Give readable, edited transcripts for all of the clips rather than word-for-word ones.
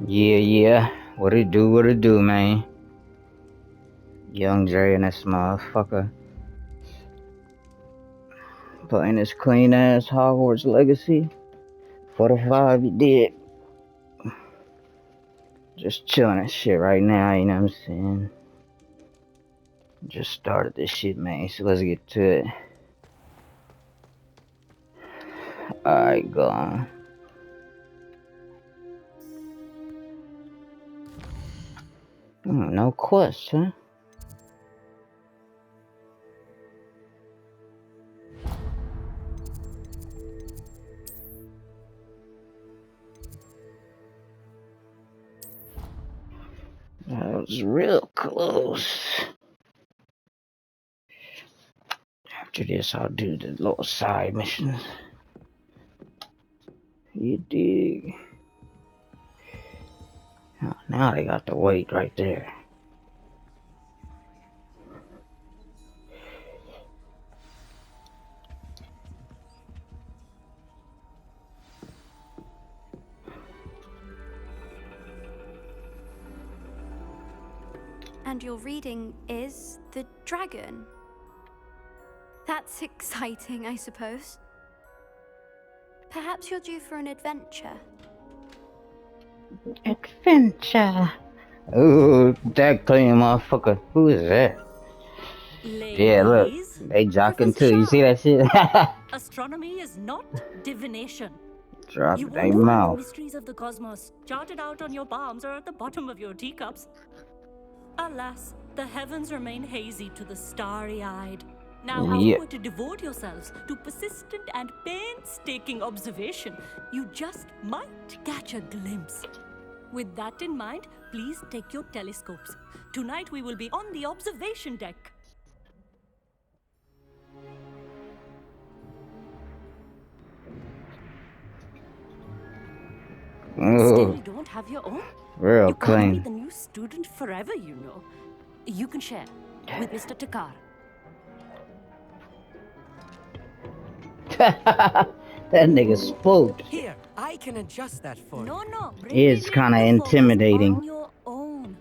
Yeah. What it do, man? Young Dre and this motherfucker playing this clean ass Hogwarts Legacy. 45, you did. Just chilling that shit right now, you know what I'm saying? Just started this shit, man, so let's get to it. Alright, go on. No question. That was real close. After this, I'll do the little side missions. You dig? Oh, now they got the weight right there. And your reading is the dragon. That's exciting, I suppose. Perhaps you're due for an adventure. Adventure. Ooh, that clean motherfucker. Who is that? Ladies, Yeah, look. They jocking too. You see that shit? Astronomy is not divination. Drop You their won't find the mouth. mysteries of the cosmos charted out on your palms or at the bottom of your teacups. Alas, the heavens remain hazy to the starry-eyed. Now, if you were to devote yourselves to persistent and painstaking observation, you just might catch a glimpse. With that in mind, please take your telescopes. Tonight we will be on the observation deck. Still, you don't have your own? Real you clean. can't be the new student forever, you know. You can share with Mr. Takar. That nigga spooked. Here, I can adjust that for you. No. It's kind of intimidating. On your own.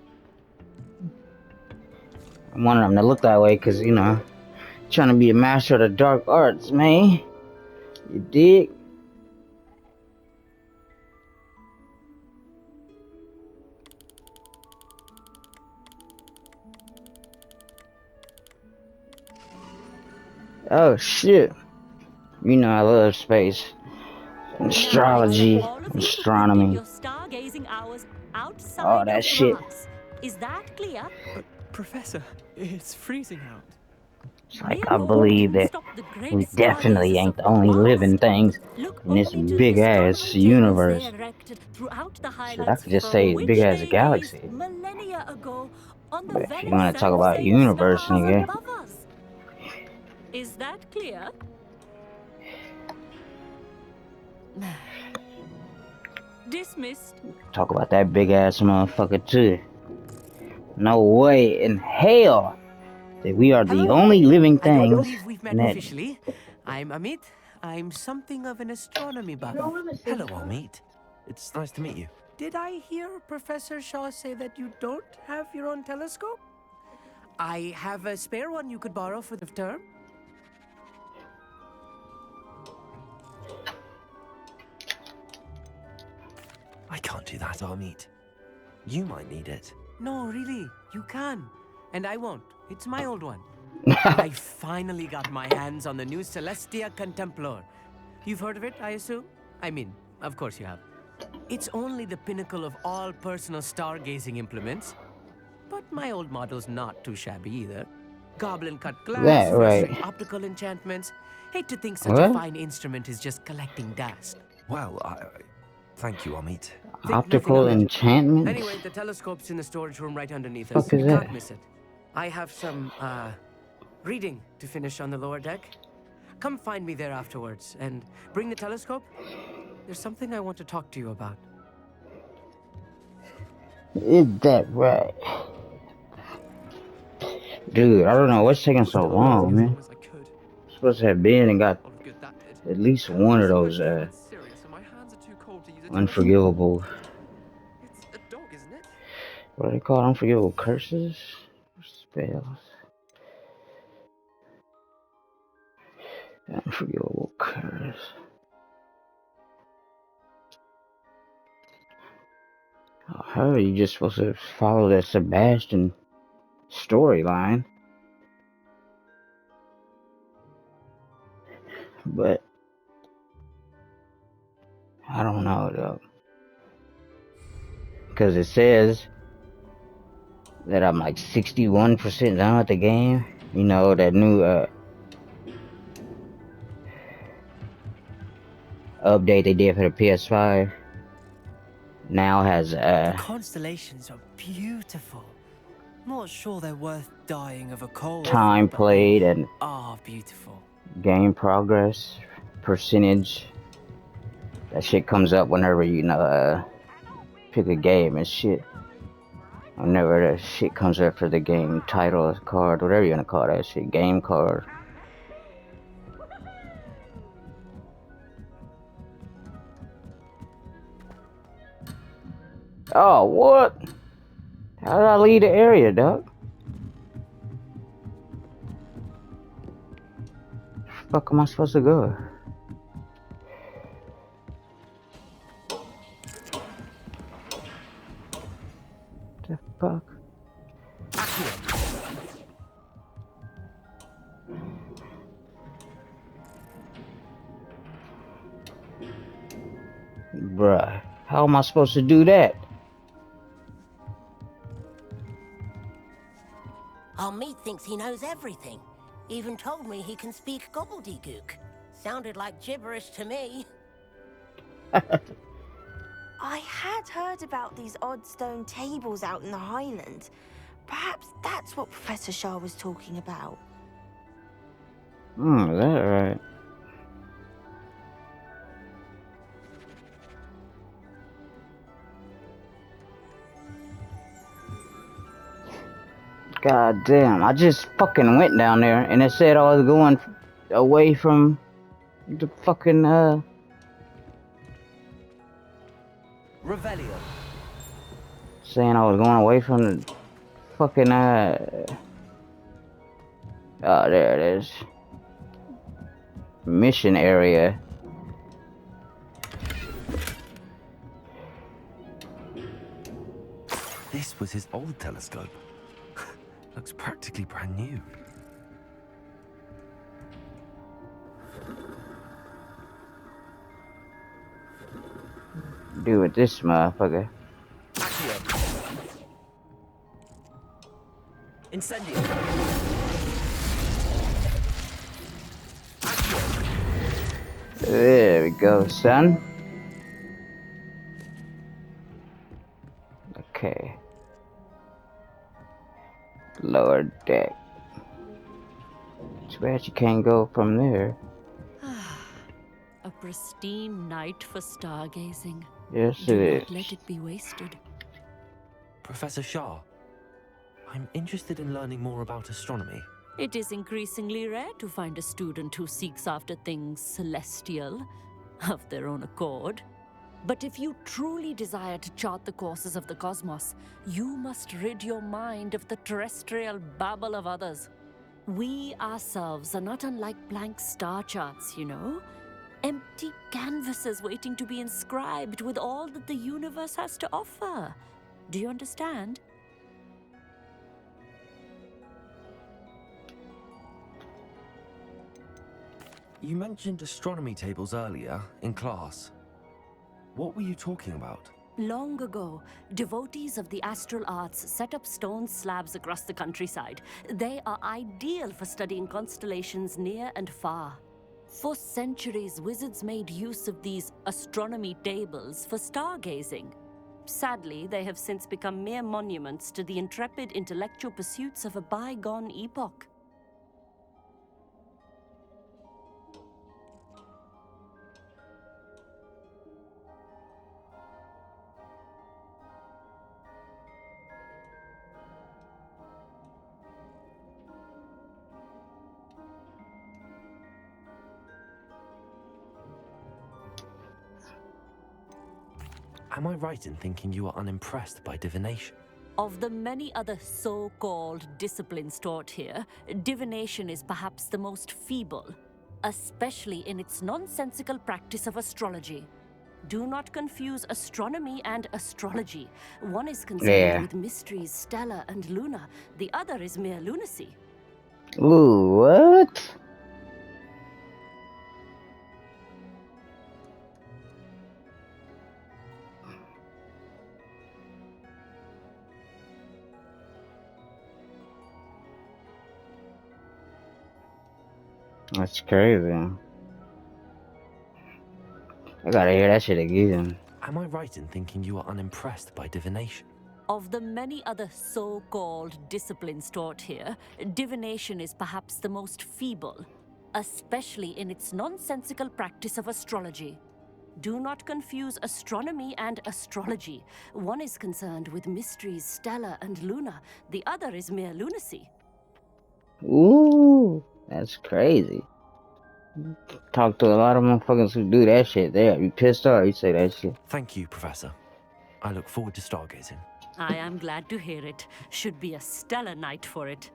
I wanted him to look that way because, you know, trying to be a master of the dark arts, man. You dig? Oh, shit. You know I love space. Astrology, astronomy. Your stargazing hours outside All that of shit. class. Is that clear? Professor, it's freezing out. It's like I believe that we definitely ain't the only living things in this big ass universe. Shit, I could just say big ass galaxy. But if you want to talk about universe, nigga. Is that clear? Dismissed. Talk about that big ass motherfucker too. No way in hell that we are the only living I don't things. believe we've met officially. I'm Amit. I'm something of an astronomy buff. Hello, Amit. It's nice to meet you. Did I hear Professor Shaw say that you don't have your own telescope? I have a spare one you could borrow for the term. I can't do that, Amit. You might need it. No, really, you can. And I won't. It's my old one. I finally got my hands on the new Celestia Contemplar. You've heard of it, I assume? I mean, of course you have. It's only the pinnacle of all personal stargazing implements. But my old model's not too shabby either. Goblin-cut glass, right. optical enchantments. Hate to think such a fine instrument is just collecting dust. Well, thank you, Amit. Optical enchantments? Anyway, the telescope's in the storage room right underneath Fuck us. is You that? can't miss it. I have some, reading to finish on the lower deck. Come find me there afterwards, and bring the telescope. There's something I want to talk to you about. Is that right? Dude, I don't know what's taking so long, man. Supposed to have been and got at least one of those unforgivable What do they call them? Unforgivable curses? Spells. Unforgivable curse. I heard you just supposed to follow that Sebastian storyline. But I don't know though. Because it says that I'm like 61% done with the game. You know, that new update they did for the PS5 now has The constellations are beautiful. Not sure they're worth dying of a cold time for, but they played and are beautiful. game progress percentage. That shit comes up whenever you know pick a game and shit. Whenever that shit comes up for the game title card, whatever you wanna call that shit, game card. Oh, what? How did I leave the area, dog? The fuck am I supposed to go? The fuck? Bruh, how am I supposed to do that? Our meat thinks he knows everything. Even told me he can speak gobbledygook. Sounded like gibberish to me. I had heard about these odd stone tables out in the Highlands. Perhaps that's what Professor Shah was talking about. Is that right? God damn, I just fucking went down there and it said I was going away from the fucking Revelio. saying I was going away from the fucking oh, there it is. Mission area. This was his old telescope. Looks practically brand new. Do with this motherfucker. Incendio. There we go, son. Okay. Lower deck. Too bad you can't go from there. A pristine night for stargazing. Yes, Do it not is. let it be wasted. Professor Shah, I'm interested in learning more about astronomy. It is increasingly rare to find a student who seeks after things celestial of their own accord. But if you truly desire to chart the courses of the cosmos, you must rid your mind of the terrestrial babble of others. We ourselves are not unlike blank star charts, you know? Empty canvases waiting to be inscribed with all that the universe has to offer. Do you understand? You mentioned astronomy tables earlier in class. What were you talking about? Long ago, devotees of the astral arts set up stone slabs across the countryside. They are ideal for studying constellations near and far. For centuries, wizards made use of these astronomy tables for stargazing. Sadly, they have since become mere monuments to the intrepid intellectual pursuits of a bygone epoch. Am I right in thinking you are unimpressed by divination? Of the many other so-called disciplines taught here, divination is perhaps the most feeble, especially in its nonsensical practice of astrology. Do not confuse astronomy and astrology. One is concerned with mysteries stellar and lunar, the other is mere lunacy. Ooh, what? That's crazy. I gotta hear that shit again. Am I right in thinking you are unimpressed by divination? Of the many other so-called disciplines taught here, divination is perhaps the most feeble, especially in its nonsensical practice of astrology. Do not confuse astronomy and astrology. One is concerned with mysteries stellar and lunar, the other is mere lunacy. Ooh, that's crazy. Talk to a lot of motherfuckers who do that shit. They be pissed off. You say that shit. Thank you, Professor. I look forward to stargazing. I am glad to hear it. Should be a stellar night for it.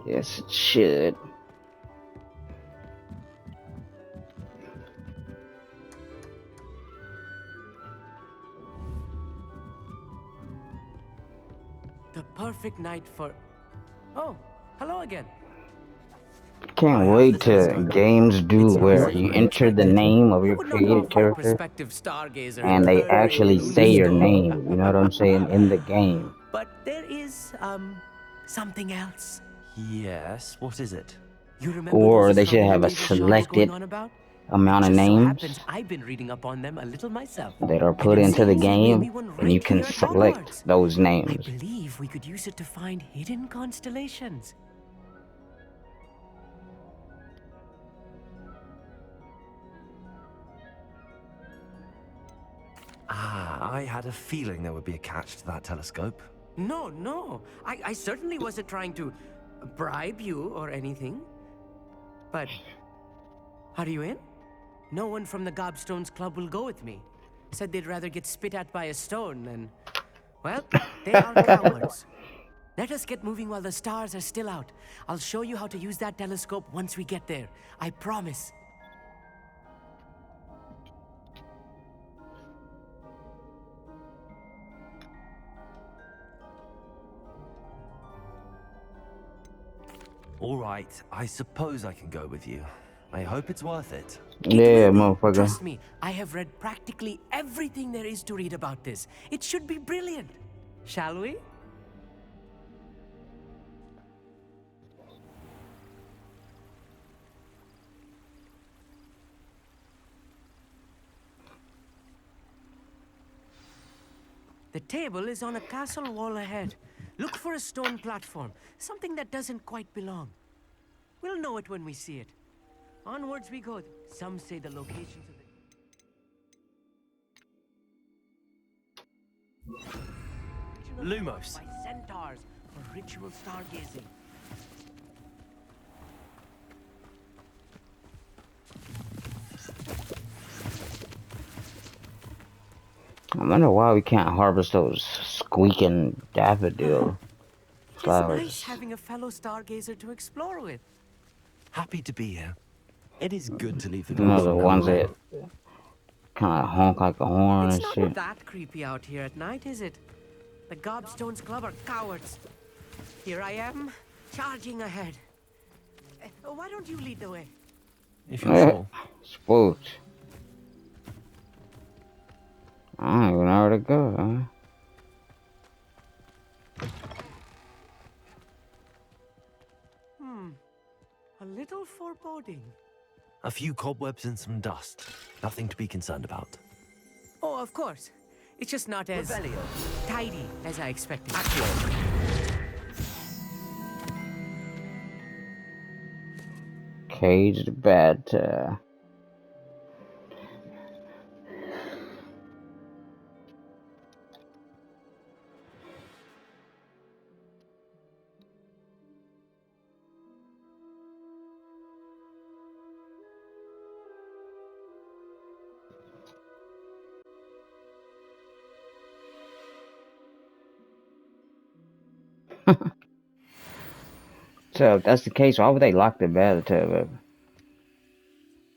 Yes, it should. The perfect night for... Oh, hello again. Can't wait till games do where you enter the name of your created character and they actually say your name. You know what I'm saying? In the game. But there is, something else. Yes, what is it? You remember Or those they should have a astronomy tables Sean was selected going on about? amount of Just so names happens I've been reading up on them a little myself. that are And put it into the seems there may be game, one and you right can here at select Hogwarts. those I names. believe we could use it to find hidden constellations. Ah, I had a feeling there would be a catch to that telescope. No. I certainly wasn't trying to bribe you or anything. But, are you in? No one from the Gobstones Club will go with me. Said they'd rather get spit at by a stone than... Well, they are cowards. Let us get moving while the stars are still out. I'll show you how to use that telescope once we get there. I promise. All right, I suppose I can go with you. I hope it's worth it. Yeah, motherfucker. Trust me, I have read practically everything there is to read about this. It should be brilliant. Shall we? The table is on a castle wall ahead. Look for a stone platform, something that doesn't quite belong. We'll know it when we see it. Onwards we go. Some say the locations of the... Lumos. By centaurs for ritual stargazing. I wonder why we can't harvest those squeaking daffodil It's flowers. nice having a fellow stargazer to explore with. Happy to be here. It is good to leave the You know, dogs the on their ones own. that kind of honk like a horn It's and not shit. that creepy out here at night, is it? The Gobstones Club are cowards. Here I am, charging ahead. Why don't you lead the way? If you're sure. Spooked. I don't even know where to go, huh? A little foreboding. A few cobwebs and some dust. Nothing to be concerned about. Oh, of course. It's just not as tidy as I expected. Caged bat. So if that's the case, why would they lock the bathtub up?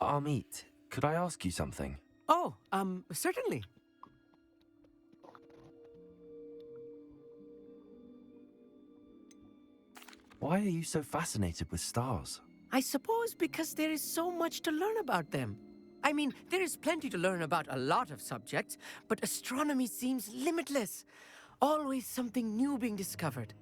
Amit, could I ask you something? Oh, certainly. Why are you so fascinated with stars? I suppose because there is so much to learn about them. I mean, there is plenty to learn about a lot of subjects, but astronomy seems limitless. Always something new being discovered.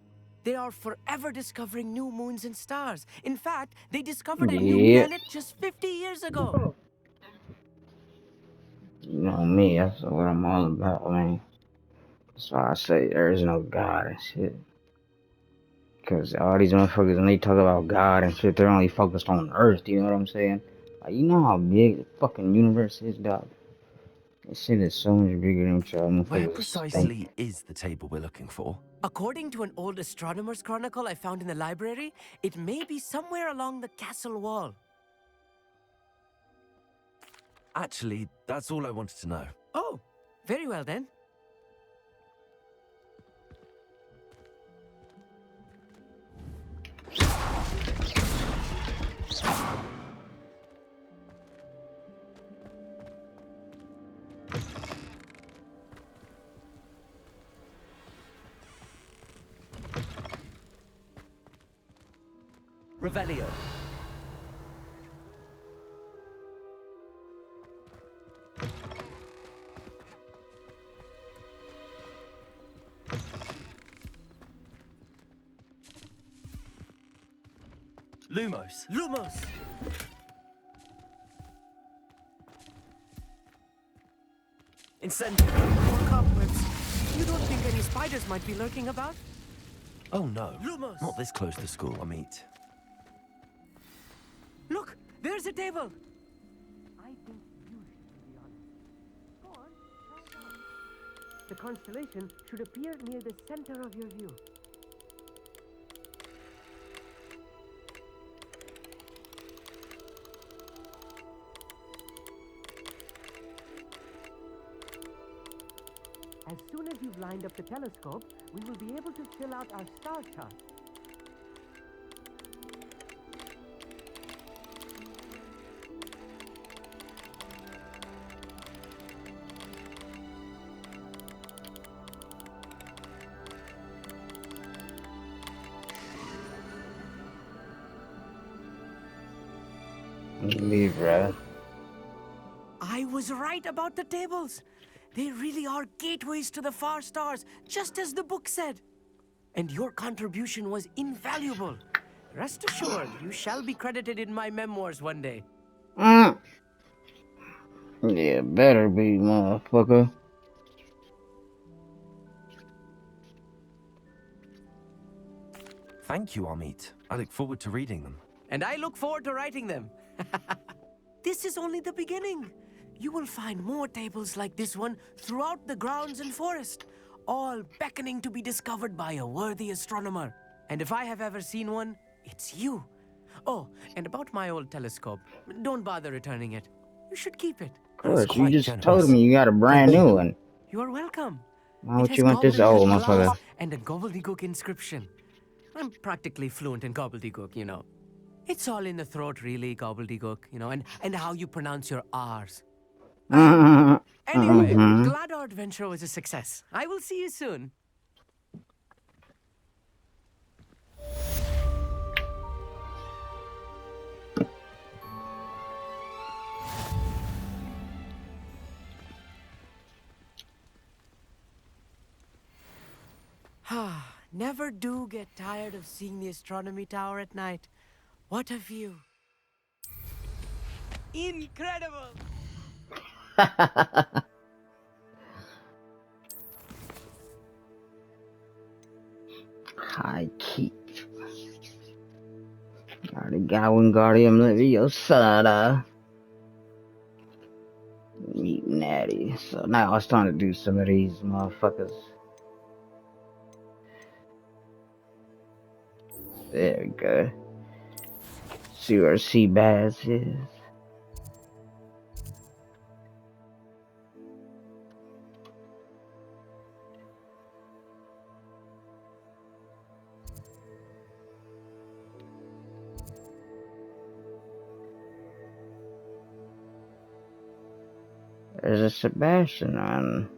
They are forever discovering new moons and stars. In fact, they discovered a new Yeah, planet just 50 years ago. you know me. That's what I'm all about, man. That's why I say there is no God and shit. Cause all these motherfuckers, when they talk about God and shit, they're only focused on Earth. You know what I'm saying? Like, you know how big the fucking universe is, dog. This shit is so much bigger than what y'all Where motherfuckers think. precisely is the table we're looking for? According to an old astronomer's chronicle I found in the library, it may be somewhere along the castle wall. Actually, that's all I wanted to know. Oh, very well then. Revelio. Lumos. Lumos! Incendio. More cobwebs. You don't think any spiders might be lurking about? Oh no. Lumos! Not this close to school, Amit. Look, there's a table. I think you should be honest. Go on, try it out. The constellation should appear near the center of your view. As soon as you've lined up the telescope, we will be able to fill out our star chart. Leave, bro. I was right about the tables. They really are gateways to the far stars, just as the book said. And your contribution was invaluable. Rest assured, you shall be credited in my memoirs one day. Yeah, better be, motherfucker. Thank you, Amit. I look forward to reading them. And I look forward to writing them. This is only the beginning. You will find more tables like this one throughout the grounds and forest, all beckoning to be discovered by a worthy astronomer. And if I have ever seen one, it's you. Oh, and about my old telescope, don't bother returning it. You should keep it. Of course, you quite just generous. told me you got a brand Thank new you. one. You are welcome. Why It would has you want this old gobbledygook motherfucker? glass and a gobbledygook inscription. I'm practically fluent in gobbledygook, you know. It's all in the throat, really, gobbledygook, you know, and how you pronounce your R's. Anyway, glad our adventure was a success. I will see you soon. Never do get tired of seeing the astronomy tower at night. What a view. Incredible! High keep. Already got Wingardium Leviosa. Meat natty. So now I was trying to do some of these motherfuckers. There we go. See where Seabass is. There's a Sebastian one.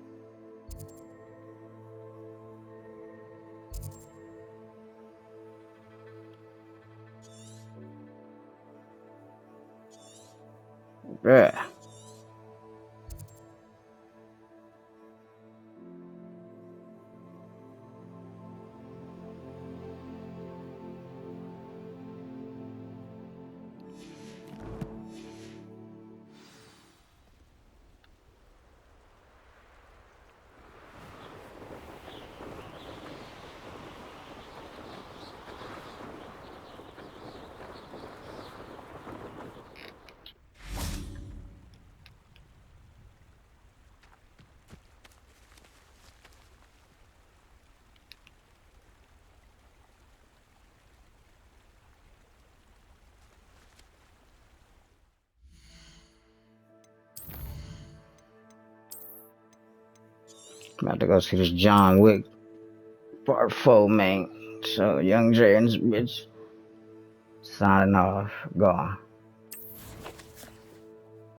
Bruh. I'm about to go see this John Wick Part 4, man. So, Young Jay and this bitch signing off. Gone.